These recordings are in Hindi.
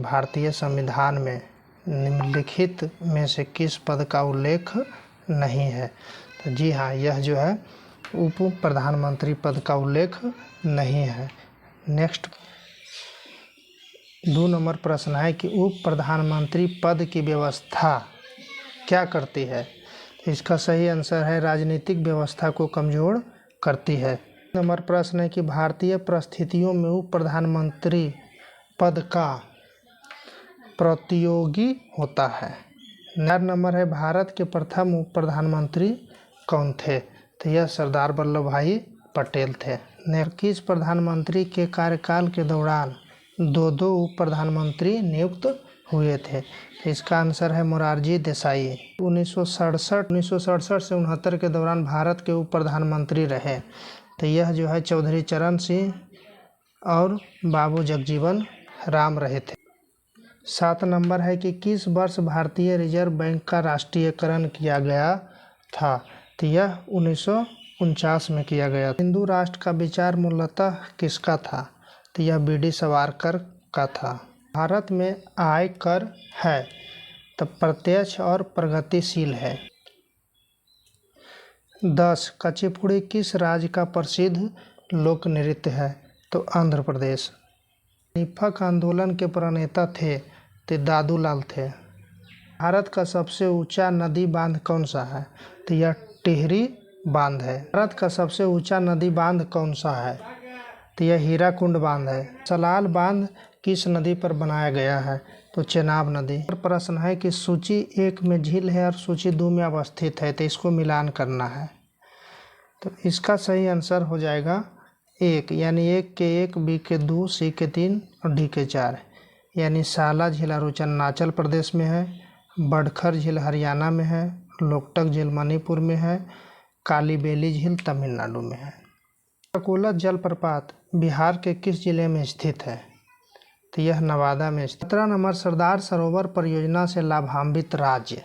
भारतीय संविधान में निम्नलिखित में से किस पद का उल्लेख नहीं है? तो जी हाँ, यह जो है उप प्रधानमंत्री पद का उल्लेख नहीं है। नेक्स्ट 2 नंबर प्रश्न है कि उप प्रधानमंत्री पद की व्यवस्था क्या करती है? तो इसका सही आंसर है राजनीतिक व्यवस्था को कमजोर करती है। नंबर प्रश्न है कि भारतीय परिस्थितियों में उप प्रधानमंत्री पद का प्रतियोगी होता है। 4 नंबर है भारत के प्रथम उप प्रधानमंत्री कौन थे? तो यह सरदार वल्लभ भाई पटेल थे। किस प्रधानमंत्री के कार्यकाल के दौरान 2 उप प्रधानमंत्री नियुक्त हुए थे? तो इसका आंसर है मोरारजी देसाई। 1967 से 69 के दौरान भारत के उप प्रधानमंत्री रहे। तो यह जो है चौधरी चरण सिंह और बाबू जगजीवन राम रहे थे। 7 नंबर है कि किस वर्ष भारतीय रिजर्व बैंक का राष्ट्रीयकरण किया गया था? तो यह 1949 में किया गया। हिंदू राष्ट्र का विचार मूलतः किसका था? तो यह बी.डी. सावरकर का था। भारत में आय कर है तो प्रत्यक्ष और प्रगतिशील है। 10 कुचिपुड़ी किस राज्य का प्रसिद्ध लोक नृत्य है? तो आंध्र प्रदेश। निफक आंदोलन के प्रणेता थे तो दादू लाल थे। भारत का सबसे ऊंचा नदी बांध कौन सा है? तो यह टिहरी बांध है। भारत का सबसे ऊंचा नदी बांध कौन सा है? तो यह हीराकुंड बांध है। सलाल बांध किस नदी पर बनाया गया है? तो चेनाब नदी। प्रश्न है कि सूची 1 में झील है और सूची 2 में अवस्थित है, तो इसको मिलान करना है। तो इसका सही आंसर हो जाएगा 1, यानी 1 के 1, बी के 2, सी के 3 और डी के 4। यानी साला झील अरुणाचल प्रदेश में है, बड़खर झील हरियाणा में है, लोकटक झील मणिपुर में है, काली बेली झील तमिलनाडु में है। अकोला जलप्रपात बिहार के किस जिले में स्थित है? तो यह नवादा में स्थित। 17 नंबर सरदार सरोवर परियोजना से लाभान्वित राज्य?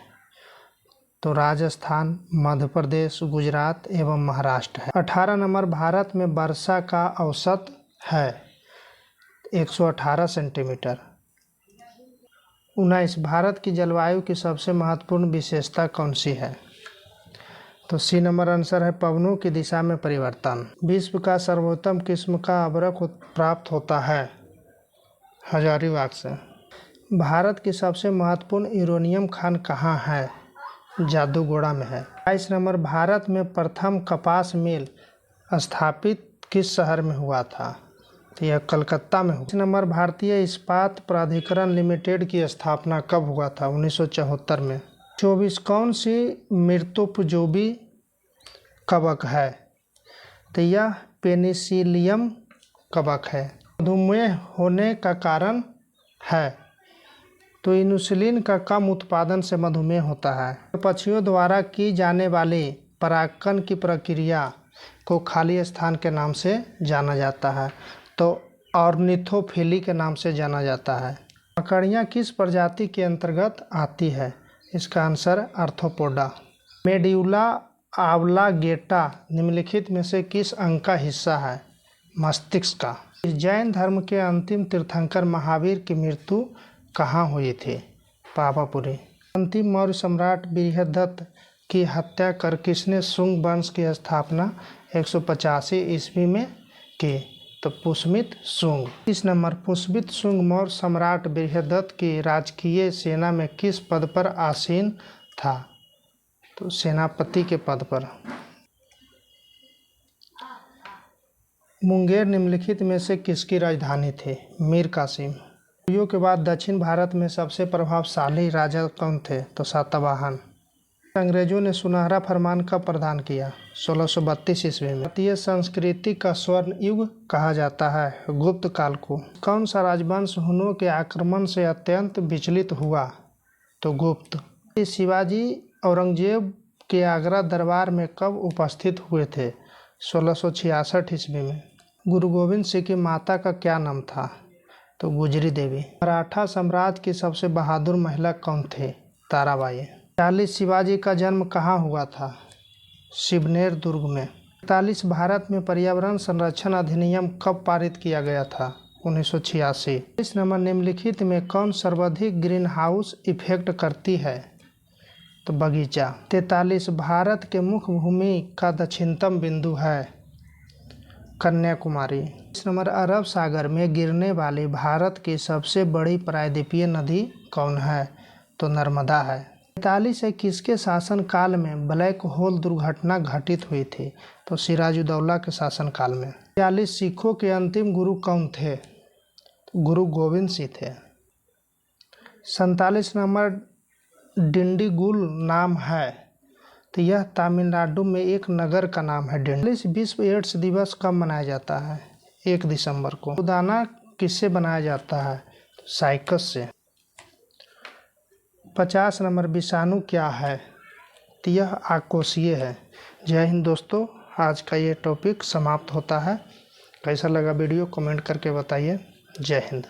तो राजस्थान, मध्य प्रदेश, गुजरात एवं महाराष्ट्र है। 18 नंबर भारत में वर्षा का औसत है 118 सेंटीमीटर। 19 भारत की जलवायु की सबसे महत्वपूर्ण विशेषता कौन सी है? तो सी नंबर आंसर है पवनों की दिशा में परिवर्तन। विश्व का सर्वोत्तम किस्म का अभ्रक प्राप्त होता है हजारीबाग से। भारत की सबसे महत्वपूर्ण यूरेनियम खान कहाँ है? जादूगोड़ा में है। 22 नंबर भारत में प्रथम कपास मिल स्थापित किस शहर में हुआ था? तो यह कलकत्ता में हुआ। 23 नंबर भारतीय इस्पात प्राधिकरण लिमिटेड की स्थापना कब हुआ था? 1974 में। 24 कौन सी मृतोपयोगी कवक है? तो यह पेनिसिलियम कवक है। मधुमेह होने का कारण है? तो इंसुलिन का कम उत्पादन से मधुमेह होता है। पक्षियों द्वारा की जाने वाली परागकण की प्रक्रिया को खाली स्थान के नाम से जाना जाता है, तो ऑर्निथोफिली के नाम से जाना जाता है। मकड़ियाँ किस प्रजाति के अंतर्गत आती है? इसका आंसर आर्थ्रोपोडा। मेड्यूला ऑब्लांगेटा निम्नलिखित में से किस अंग का हिस्सा है? मस्तिष्क का। जैन धर्म के अंतिम तीर्थंकर महावीर की मृत्यु कहाँ हुई थी? पावापुरी। अंतिम मौर्य सम्राट बृहद्रथ की हत्या कर किसने शुंग वंश की स्थापना 185 ईस्वी में की? तो पुष्यमित शुंग। 30 नंबर पुष्यमित शुंग मौर्य सम्राट बृहद्रथ की राजकीय सेना में किस पद पर आसीन था? तो सेनापति के पद पर। मुंगेर निम्नलिखित में से किसकी राजधानी थी? मीर कासिम। मौर्यों के बाद दक्षिण भारत में सबसे प्रभावशाली राजा कौन थे? तो सातवाहन। अंग्रेजों ने सुनहरा फरमान कब प्रदान किया? 1632 ईस्वी में। भारतीय संस्कृति का स्वर्ण युग कहा जाता है गुप्त काल को। कौन सा राजवंश हुनों के आक्रमण से अत्यंत विचलित हुआ? तो गुप्त। शिवाजी औरंगजेब के आगरा दरबार में कब उपस्थित हुए थे? 1666 ईस्वी में। गुरु गोविंद सिंह की माता का क्या नाम था? तो गुजरी देवी। मराठा साम्राज्य की सबसे बहादुर महिला कौन थी? ताराबाई। 40 शिवाजी का जन्म कहाँ हुआ था? शिवनेर दुर्ग में। 41 भारत में पर्यावरण संरक्षण अधिनियम कब पारित किया गया था? 1986। इस नंबर निम्नलिखित में कौन सर्वाधिक ग्रीन हाउस इफेक्ट करती है? तो बगीचा। 43 भारत के मुख्य भूमि का दक्षिणतम बिंदु है? कन्याकुमारी। इस नंबर अरब सागर में गिरने वाली भारत की सबसे बड़ी प्रायद्वीपीय नदी कौन है? तो नर्मदा है। 45 है किसके शासनकाल में ब्लैक होल दुर्घटना घटित हुई थी? तो सिराजुद्दौला के शासनकाल में। 46 सिखों के अंतिम गुरु कौन थे? गुरु गोविंद सिंह थे। 47 नंबर डिंडीगुल नाम है? तो यह तमिलनाडु में एक नगर का नाम है डिंडी। विश्व एड्स दिवस कब मनाया जाता है? 1 दिसंबर को। साबूदाना किससे बनाया जाता है? तो साइकस से। 50 नंबर विषाणु क्या है? तो यह आकोशीय है। जय हिंद दोस्तों, आज का ये टॉपिक समाप्त होता है। कैसा लगा वीडियो कमेंट करके बताइए। जय हिंद।